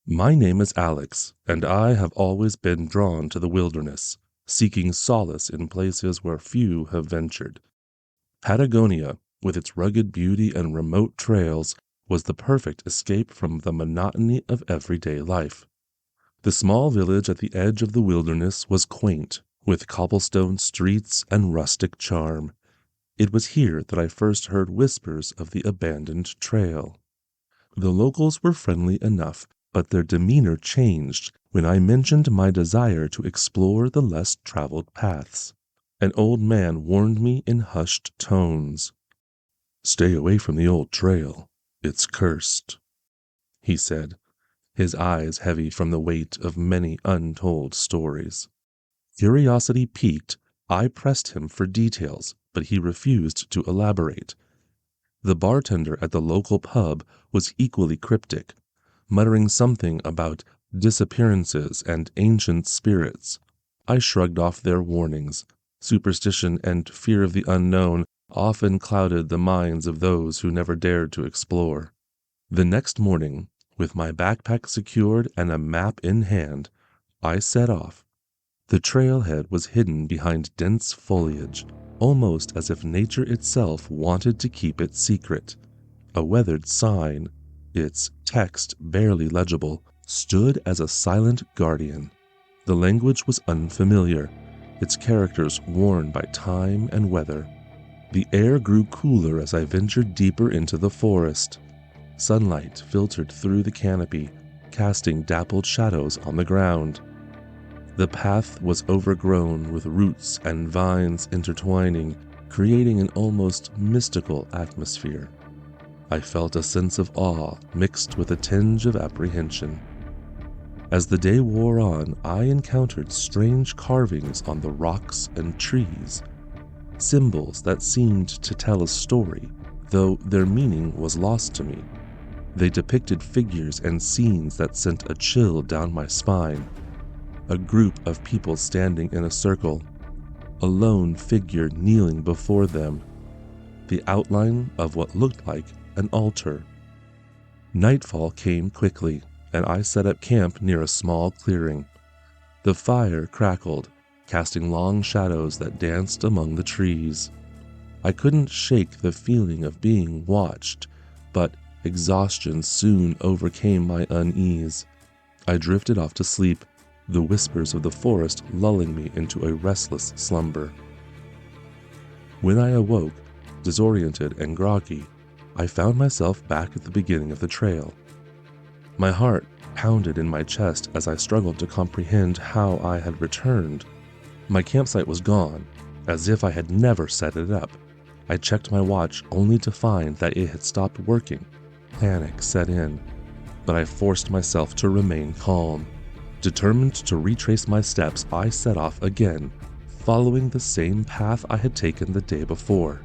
My name is Alex, and I have always been drawn to the wilderness, seeking solace in places where few have ventured. Patagonia, with its rugged beauty and remote trails, was the perfect escape from the monotony of everyday life. The small village at the edge of the wilderness was quaint, with cobblestone streets and rustic charm. It was here that I first heard whispers of the abandoned trail. The locals were friendly enough, but their demeanor changed when I mentioned my desire to explore the less traveled paths. An old man warned me in hushed tones. "Stay away from the old trail. It's cursed," he said, his eyes heavy from the weight of many untold stories. Curiosity piqued, I pressed him for details, but he refused to elaborate. The bartender at the local pub was equally cryptic, muttering something about disappearances and ancient spirits. I shrugged off their warnings. Superstition and fear of the unknown often clouded the minds of those who never dared to explore. The next morning, with my backpack secured and a map in hand, I set off. The trailhead was hidden behind dense foliage, almost as if nature itself wanted to keep it secret. A weathered sign, its text barely legible, stood as a silent guardian. The language was unfamiliar, its characters worn by time and weather. The air grew cooler as I ventured deeper into the forest. Sunlight filtered through the canopy, casting dappled shadows on the ground. The path was overgrown with roots and vines intertwining, creating an almost mystical atmosphere. I felt a sense of awe mixed with a tinge of apprehension. As the day wore on, I encountered strange carvings on the rocks and trees, symbols that seemed to tell a story, though their meaning was lost to me. They depicted figures and scenes that sent a chill down my spine. A group of people standing in a circle, a lone figure kneeling before them, the outline of what looked like an altar. Nightfall came quickly, and I set up camp near a small clearing. The fire crackled, casting long shadows that danced among the trees. I couldn't shake the feeling of being watched, but exhaustion soon overcame my unease. I drifted off to sleep, the whispers of the forest lulling me into a restless slumber. When I awoke, disoriented and groggy, I found myself back at the beginning of the trail. My heart pounded in my chest as I struggled to comprehend how I had returned. My campsite was gone, as if I had never set it up. I checked my watch only to find that it had stopped working. Panic set in, but I forced myself to remain calm. Determined to retrace my steps, I set off again, following the same path I had taken the day before.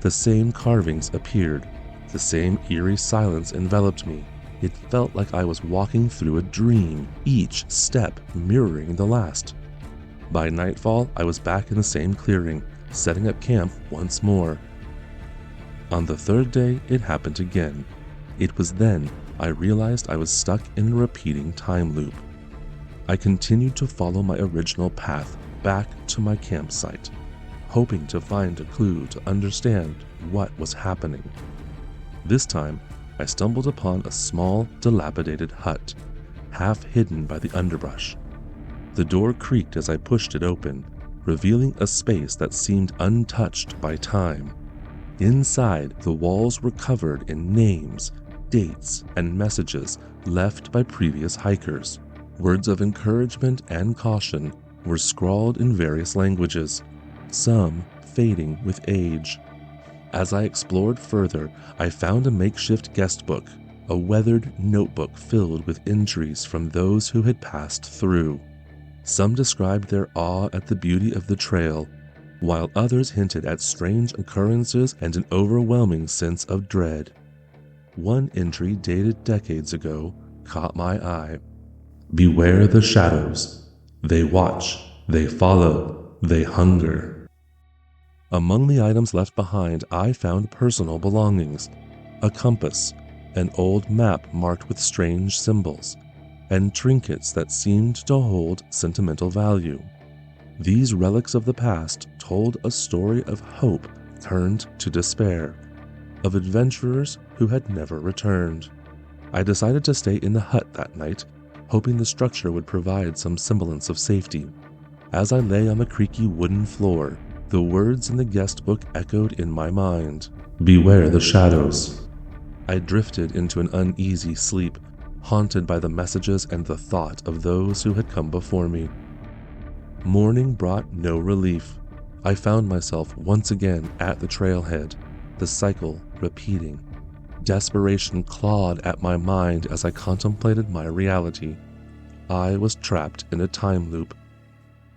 The same carvings appeared. The same eerie silence enveloped me. It felt like I was walking through a dream, each step mirroring the last. By nightfall, I was back in the same clearing, setting up camp once more. On the third day, it happened again. It was then I realized I was stuck in a repeating time loop. I continued to follow my original path back to my campsite, hoping to find a clue to understand what was happening. This time, I stumbled upon a small, dilapidated hut, half hidden by the underbrush. The door creaked as I pushed it open, revealing a space that seemed untouched by time. Inside, the walls were covered in names, dates, and messages left by previous hikers. Words of encouragement and caution were scrawled in various languages, some fading with age. As I explored further, I found a makeshift guest book, a weathered notebook filled with entries from those who had passed through. Some described their awe at the beauty of the trail, while others hinted at strange occurrences and an overwhelming sense of dread. One entry dated decades ago caught my eye. "Beware the shadows. They watch, they follow, they hunger." Among the items left behind, I found personal belongings, a compass, an old map marked with strange symbols, and trinkets that seemed to hold sentimental value. These relics of the past told a story of hope turned to despair, of adventurers who had never returned. I decided to stay in the hut that night, hoping the structure would provide some semblance of safety. As I lay on the creaky wooden floor, the words in the guest book echoed in my mind, "Beware the shadows." I drifted into an uneasy sleep, haunted by the messages and the thought of those who had come before me. Morning brought no relief. I found myself once again at the trailhead, the cycle repeating. Desperation clawed at my mind as I contemplated my reality. I was trapped in a time loop.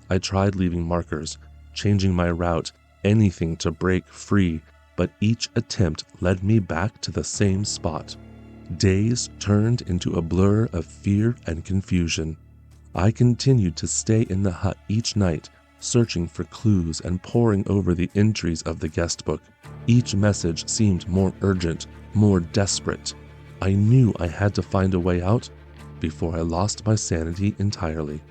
I tried leaving markers, changing my route, anything to break free, but each attempt led me back to the same spot. Days turned into a blur of fear and confusion. I continued to stay in the hut each night, searching for clues and poring over the entries of the guest book. Each message seemed more urgent, more desperate. I knew I had to find a way out before I lost my sanity entirely.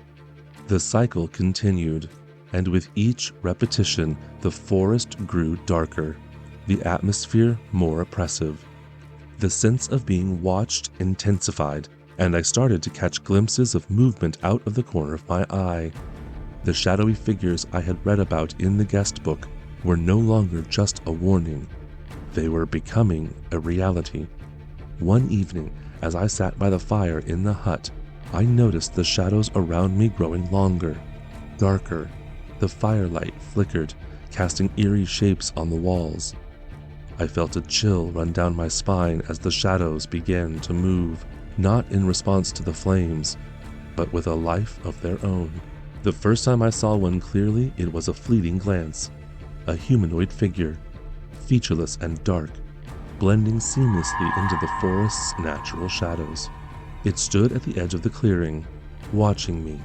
The cycle continued, and with each repetition, the forest grew darker, the atmosphere more oppressive. The sense of being watched intensified, and I started to catch glimpses of movement out of the corner of my eye. The shadowy figures I had read about in the guest book were no longer just a warning. They were becoming a reality. One evening, as I sat by the fire in the hut, I noticed the shadows around me growing longer, darker. The firelight flickered, casting eerie shapes on the walls. I felt a chill run down my spine as the shadows began to move, not in response to the flames, but with a life of their own. The first time I saw one clearly, it was a fleeting glance. A humanoid figure, featureless and dark, blending seamlessly into the forest's natural shadows. It stood at the edge of the clearing, watching me.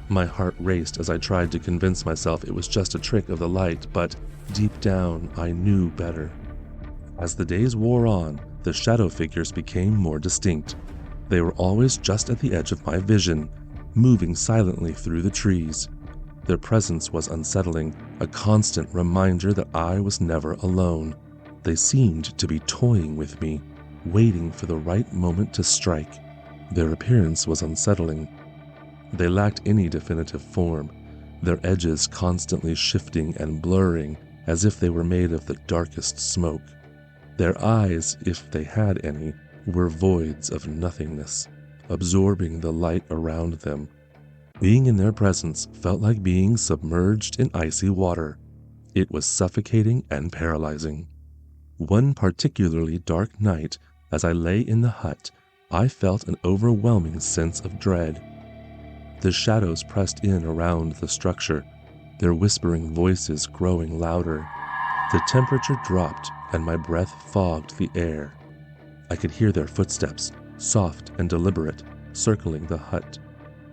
My heart raced as I tried to convince myself it was just a trick of the light, but deep down I knew better. As the days wore on, the shadow figures became more distinct. They were always just at the edge of my vision, moving silently through the trees. Their presence was unsettling, a constant reminder that I was never alone. They seemed to be toying with me, waiting for the right moment to strike. Their appearance was unsettling. They lacked any definitive form, their edges constantly shifting and blurring as if they were made of the darkest smoke. Their eyes, if they had any, were voids of nothingness, absorbing the light around them. Being in their presence felt like being submerged in icy water. It was suffocating and paralyzing. One particularly dark night, as I lay in the hut, I felt an overwhelming sense of dread. The shadows pressed in around the structure, their whispering voices growing louder. The temperature dropped and my breath fogged the air. I could hear their footsteps, soft and deliberate, circling the hut.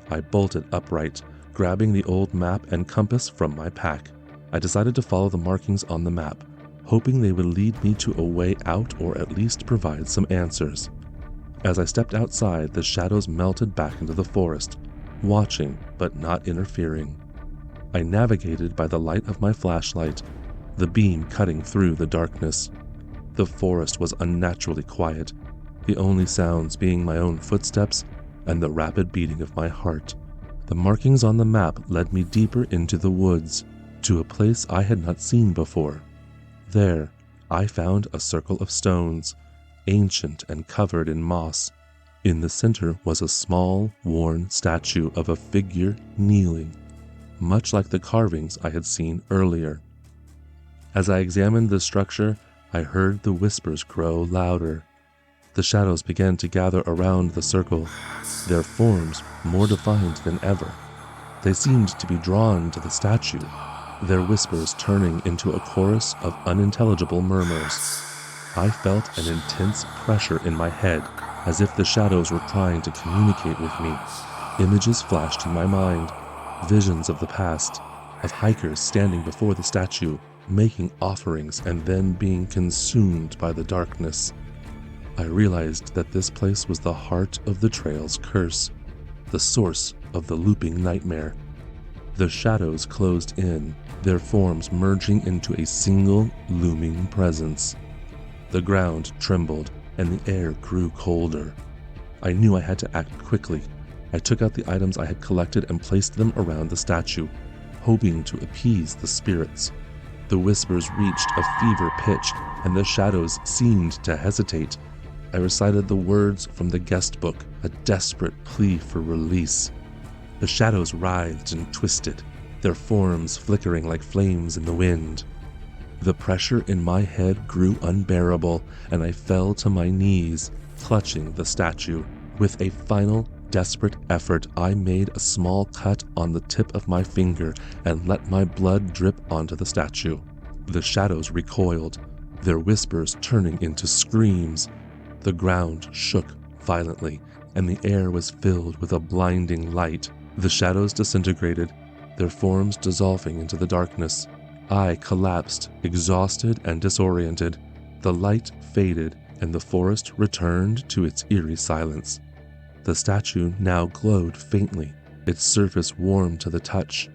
I bolted upright, grabbing the old map and compass from my pack. I decided to follow the markings on the map, hoping they would lead me to a way out or at least provide some answers. As I stepped outside, the shadows melted back into the forest, watching but not interfering. I navigated by the light of my flashlight, the beam cutting through the darkness. The forest was unnaturally quiet, the only sounds being my own footsteps and the rapid beating of my heart. The markings on the map led me deeper into the woods, to a place I had not seen before. There, I found a circle of stones, ancient and covered in moss. In the center was a small, worn statue of a figure kneeling, much like the carvings I had seen earlier. As I examined the structure, I heard the whispers grow louder. The shadows began to gather around the circle, their forms more defined than ever. They seemed to be drawn to the statue, their whispers turning into a chorus of unintelligible murmurs. I felt an intense pressure in my head, as if the shadows were trying to communicate with me. Images flashed in my mind, visions of the past, of hikers standing before the statue, making offerings and then being consumed by the darkness. I realized that this place was the heart of the trail's curse, the source of the looping nightmare. The shadows closed in, their forms merging into a single looming presence. The ground trembled and the air grew colder. I knew I had to act quickly. I took out the items I had collected and placed them around the statue, hoping to appease the spirits. The whispers reached a fever pitch, and the shadows seemed to hesitate. I recited the words from the guest book, a desperate plea for release. The shadows writhed and twisted, their forms flickering like flames in the wind. The pressure in my head grew unbearable, and I fell to my knees, clutching the statue. With a final, desperate effort, I made a small cut on the tip of my finger and let my blood drip onto the statue. The shadows recoiled, their whispers turning into screams. The ground shook violently, and the air was filled with a blinding light. The shadows disintegrated, their forms dissolving into the darkness. I collapsed, exhausted and disoriented. The light faded, and the forest returned to its eerie silence. The statue now glowed faintly, its surface warm to the touch.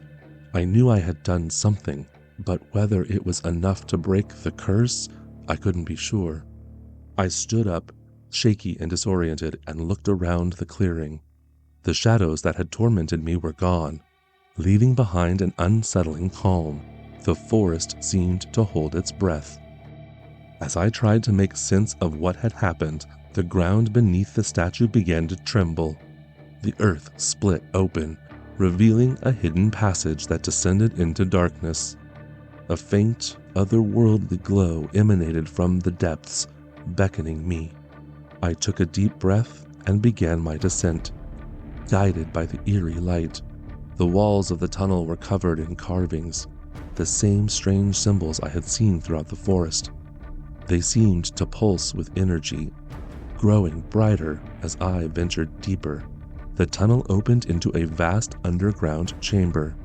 I knew I had done something, but whether it was enough to break the curse, I couldn't be sure. I stood up, shaky and disoriented, and looked around the clearing. The shadows that had tormented me were gone, leaving behind an unsettling calm. The forest seemed to hold its breath. As I tried to make sense of what had happened, the ground beneath the statue began to tremble. The earth split open, revealing a hidden passage that descended into darkness. A faint, otherworldly glow emanated from the depths, beckoning me. I took a deep breath and began my descent, guided by the eerie light. The walls of the tunnel were covered in carvings, the same strange symbols I had seen throughout the forest. They seemed to pulse with energy, growing brighter as I ventured deeper. The tunnel opened into a vast underground chamber,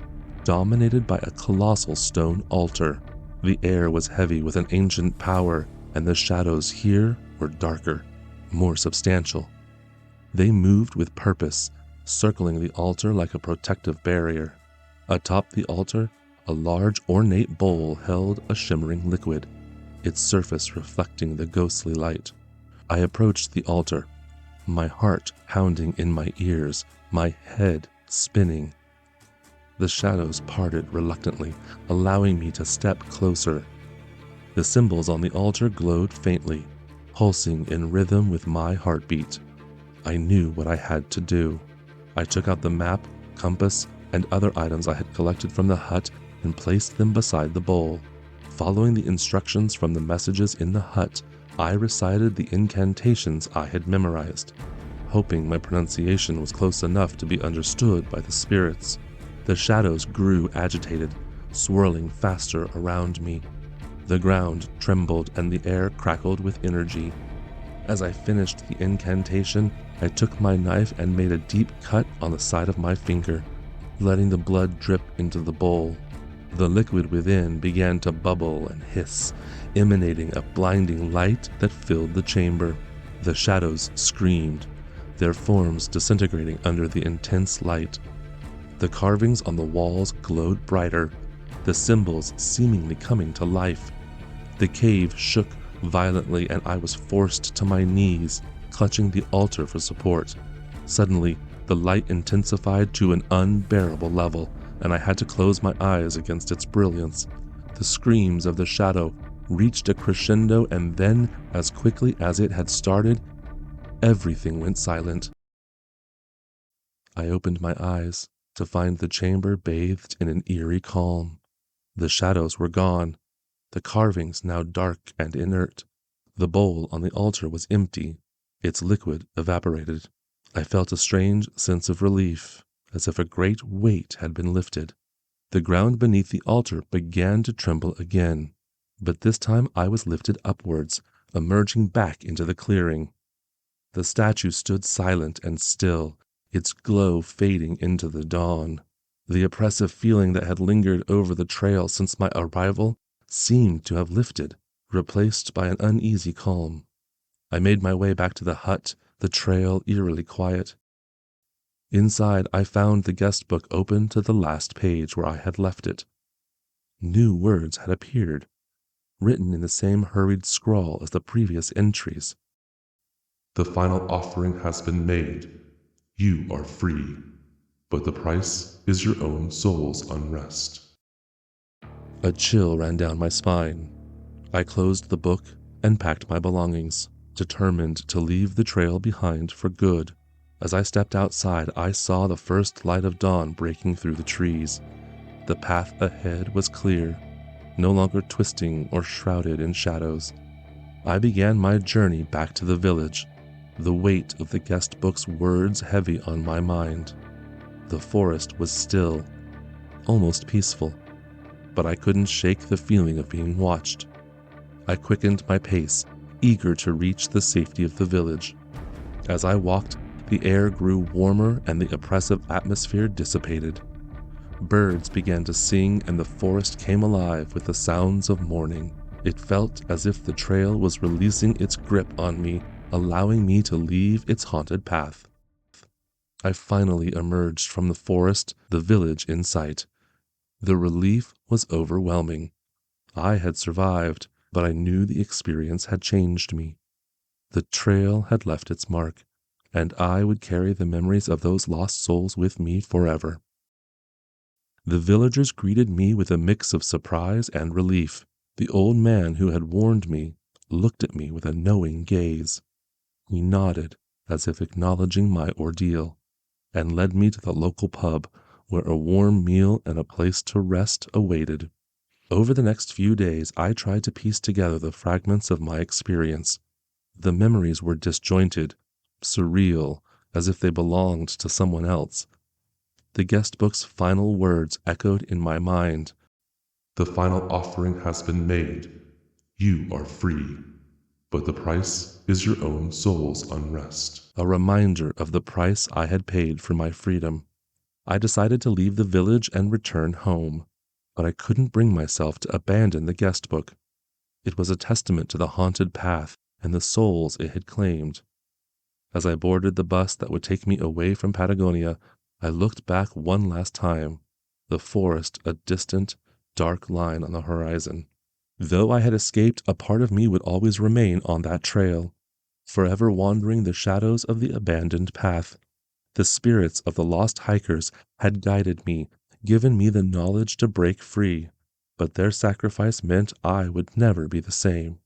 dominated by a colossal stone altar. The air was heavy with an ancient power, and the shadows here were darker, more substantial. They moved with purpose, circling the altar like a protective barrier. Atop the altar, a large ornate bowl held a shimmering liquid, its surface reflecting the ghostly light. I approached the altar, my heart pounding in my ears, my head spinning. The shadows parted reluctantly, allowing me to step closer. The symbols on the altar glowed faintly, pulsing in rhythm with my heartbeat. I knew what I had to do. I took out the map, compass, and other items I had collected from the hut and placed them beside the bowl. Following the instructions from the messages in the hut, I recited the incantations I had memorized, hoping my pronunciation was close enough to be understood by the spirits. The shadows grew agitated, swirling faster around me. The ground trembled and the air crackled with energy. As I finished the incantation, I took my knife and made a deep cut on the side of my finger, letting the blood drip into the bowl. The liquid within began to bubble and hiss, emanating a blinding light that filled the chamber. The shadows screamed, their forms disintegrating under the intense light. The carvings on the walls glowed brighter, the symbols seemingly coming to life. The cave shook violently and I was forced to my knees, clutching the altar for support. Suddenly, the light intensified to an unbearable level, and I had to close my eyes against its brilliance. The screams of the shadow reached a crescendo, and then, as quickly as it had started, everything went silent. I opened my eyes to find the chamber bathed in an eerie calm. The shadows were gone, the carvings now dark and inert. The bowl on the altar was empty, its liquid evaporated. I felt a strange sense of relief, as if a great weight had been lifted. The ground beneath the altar began to tremble again, but this time I was lifted upwards, emerging back into the clearing. The statue stood silent and still, its glow fading into the dawn. The oppressive feeling that had lingered over the trail since my arrival seemed to have lifted, replaced by an uneasy calm. I made my way back to the hut, the trail eerily quiet. Inside, I found the guest book open to the last page where I had left it. New words had appeared, written in the same hurried scrawl as the previous entries. The final offering has been made. You are free, but the price is your own soul's unrest. A chill ran down my spine. I closed the book and packed my belongings, determined to leave the trail behind for good. As I stepped outside, I saw the first light of dawn breaking through the trees. The path ahead was clear, no longer twisting or shrouded in shadows. I began my journey back to the village, the weight of the guest book's words heavy on my mind. The forest was still, almost peaceful, but I couldn't shake the feeling of being watched. I quickened my pace, eager to reach the safety of the village. As I walked, the air grew warmer and the oppressive atmosphere dissipated. Birds began to sing and the forest came alive with the sounds of morning. It felt as if the trail was releasing its grip on me, allowing me to leave its haunted path. I finally emerged from the forest, the village in sight. The relief was overwhelming. I had survived, but I knew the experience had changed me. The trail had left its mark, and I would carry the memories of those lost souls with me forever. The villagers greeted me with a mix of surprise and relief. The old man who had warned me looked at me with a knowing gaze. He nodded as if acknowledging my ordeal, and led me to the local pub where a warm meal and a place to rest awaited. Over the next few days, I tried to piece together the fragments of my experience. The memories were disjointed, surreal, as if they belonged to someone else. The guest book's final words echoed in my mind. The final offering has been made. You are free, but the price is your own soul's unrest. A reminder of the price I had paid for my freedom. I decided to leave the village and return home, but I couldn't bring myself to abandon the guest book. It was a testament to the haunted path and the souls it had claimed. As I boarded the bus that would take me away from Patagonia, I looked back one last time, the forest a distant, dark line on the horizon. Though I had escaped, a part of me would always remain on that trail, forever wandering the shadows of the abandoned path. The spirits of the lost hikers had guided me, given me the knowledge to break free, but their sacrifice meant I would never be the same.